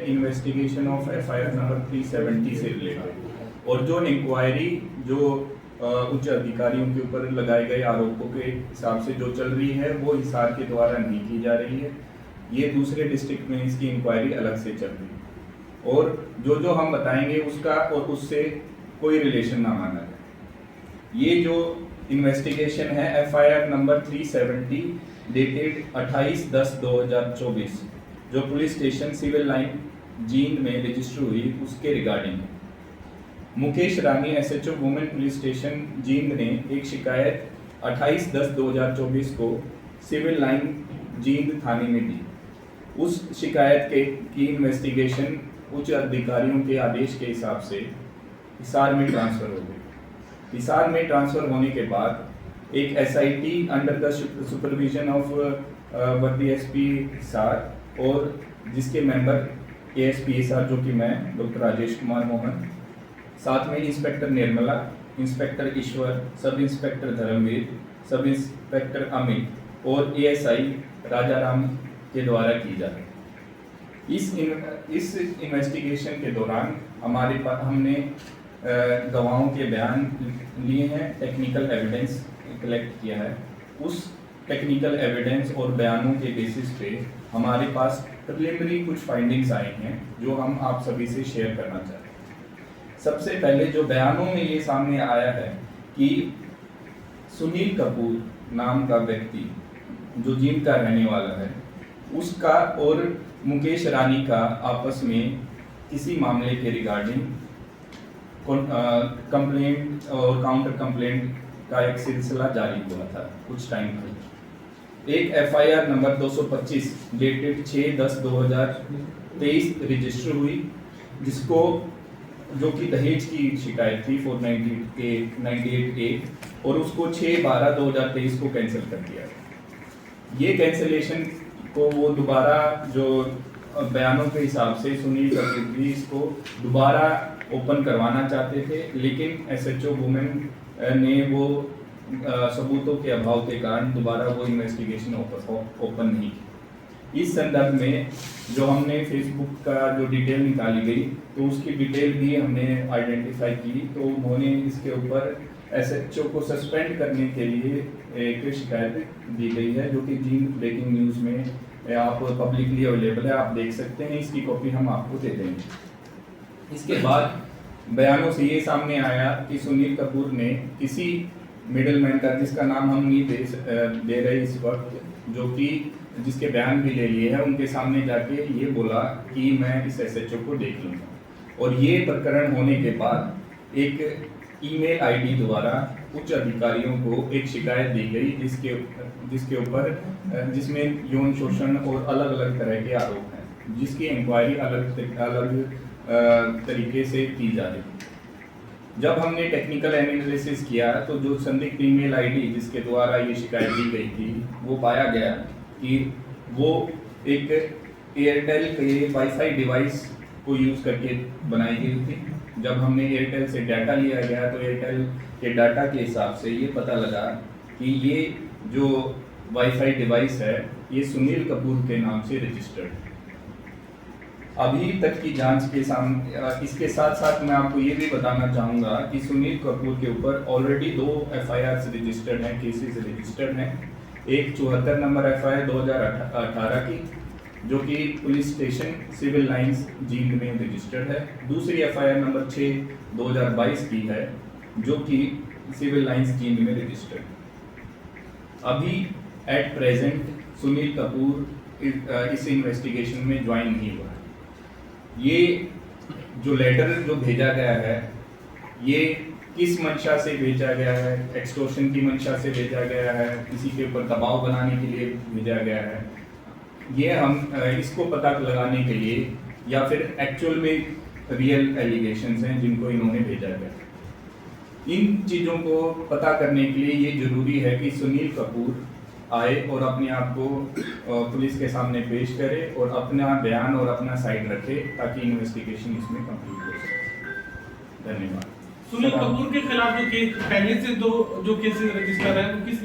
Investigation of FIR number 370 से related और जो इंक्वायरी जो उच्च अधिकारियों के ऊपर लगाए गए आरोपों के हिसाब से जो चल रही है वो हिसार के द्वारा नहीं की जा रही है। ये दूसरे डिस्ट्रिक्ट में इसकी इंक्वायरी अलग से चल रही है और जो हम बताएंगे उसका और उससे कोई रिलेशन ना माना जाए। ये जो इन्वेस्टिगेशन है एफआईआर नंबर 370 डेटेड 28/10/2024 जो police station civil line Jind में रजिस्टर हुई उसके regarding Mukesh Rani SHO women police station Jind ने एक शिकायत 28/10/2024 को सिविल लाइन जींद थाने में दी। उस शिकायत की इन्वेस्टिगेशन उच्च अधिकारियों के आदेश के हिसाब से हिसार में ट्रांसफर हो गई। हिसार में ट्रांसफर होने के बाद एक SIT under the supervision of वर्दी एसपी हिसार और जिसके मेंबर एएसपी हिसार जो कि मैं डॉक्टर राजेश कुमार मोहन, साथ में इंस्पेक्टर निर्मला, इंस्पेक्टर ईश्वर, sub inspector Dharmveer, sub inspector Amit और एएसआई राजाराम के द्वारा की जा रही। इस इन्वेस्टिगेशन के दौरान हमारे पास हमने गवाहों के बयान लिए हैं, टेक्निकल एविडेंस कलेक्ट किया है। उस टेक्निकल एविडेंस और बयानों के बेसिस पे हमारे पास प्रिलिमिनरी कुछ फाइंडिंग्स आए हैं जो हम आप सभी से शेयर करना चाहते हैं। सबसे पहले जो बयानों में ये सामने आया है कि सुनील कपूर नाम का व्यक्ति जो जींद का रहने वाला है उसका और मुकेश रानी का आपस में किसी मामले के रिगार्डिंग कंप्लेंट और काउंटर कंप्लेंट का एक सिलसिला जारी हुआ था कुछ टाइम पहले। एक एफआईआर नंबर 225 डेटेड 6/10/2023 रजिस्टर हुई जिसको जो कि दहेज की शिकायत थी 498A और उसको 6/12/2023 को कैंसिल कर दिया। ये कैंसिलेशन को वो दोबारा जो बयानों के हिसाब से सुनील कपूर भी इसको दोबारा ओपन करवाना चाहते थे, लेकिन एसएचओ वुमेन ने वो सबूतों के अभाव के कारण दोबारा वो इन्वेस्टिगेशन ओपन नहीं की। इस संदर्भ में जो हमने फेसबुक का जो डिटेल निकाली गई तो उसकी डिटेल भी हमने आइडेंटिफाई की, तो उन्होंने इसके ऊपर एसएचओ को सस्पेंड करने के लिए एक शिकायत दी गई है जो कि जींद ब्रेकिंग न्यूज़ में आप पब्लिकली अवेलेबल है, आप देख सकते हैं। इसकी कॉपी हम आपको दे देंगे। इसके बाद बयानों से ये सामने आया कि सुनील कपूर ने किसी मिडलमैन का, जिसका नाम हम नहीं दे रहे इस वक्त, जो कि जिसके बयान भी ले लिए हैं, उनके सामने जाके ये बोला कि मैं इस एसएचओ को देख लूँगा। और ये प्रकरण होने के बाद एक ईमेल आईडी द्वारा उच्च अधिकारियों को एक शिकायत दी गई जिसके ऊपर जिसमें यौन शोषण और अलग अलग तरह के आरोप हैं, जिसकी इंक्वायरी अलग तरीके से की जा रही। जब हमने टेक्निकल एनालिसिस किया तो जो संदिग्ध ईमेल आईडी जिसके द्वारा ये शिकायत दी गई थी वो पाया गया कि वो एक एयरटेल के वाईफाई डिवाइस को यूज़ करके बनाई गई थी। जब हमने एयरटेल से डाटा लिया गया तो एयरटेल के डाटा के हिसाब से ये पता लगा कि ये जो वाईफाई डिवाइस है ये सुनील कपूर के नाम से रजिस्टर्ड है। अभी तक की जांच के सामने इसके साथ साथ मैं आपको ये भी बताना चाहूँगा कि सुनील कपूर के ऊपर ऑलरेडी 2 एफआईआर रजिस्टर्ड हैं, केसेस रजिस्टर्ड हैं। एक 74 नंबर एफआईआर 2018 की जो कि police station civil lines Jind में रजिस्टर्ड है। दूसरी एफआईआर नंबर 6/2022 की है जो कि सिविल लाइंस जींद में रजिस्टर्ड। अभी एट प्रेजेंट सुनील कपूर इस इन्वेस्टिगेशन में ज्वाइन नहीं हुआ है। ये जो लेटर जो भेजा गया है ये किस मंशा से भेजा गया है, एक्सटॉर्शन की मंशा से भेजा गया है, किसी के ऊपर दबाव बनाने के लिए भेजा गया है, ये हम इसको पता लगाने के लिए या फिर एक्चुअल में रियल एलिगेशंस हैं जिनको इन्होंने भेजा गया। इन चीज़ों को पता करने के लिए ये जरूरी है कि सुनील कपूर आए और अपने आप को पुलिस के सामने पेश करे और अपना बयान और अपना साइड रखे ताकि इन्वेस्टिगेशन इसमें कंप्लीट हो सके। धन्यवाद। सुनील कपूर के खिलाफ जो केस पहले से जो केसेस रजिस्टर है वो किस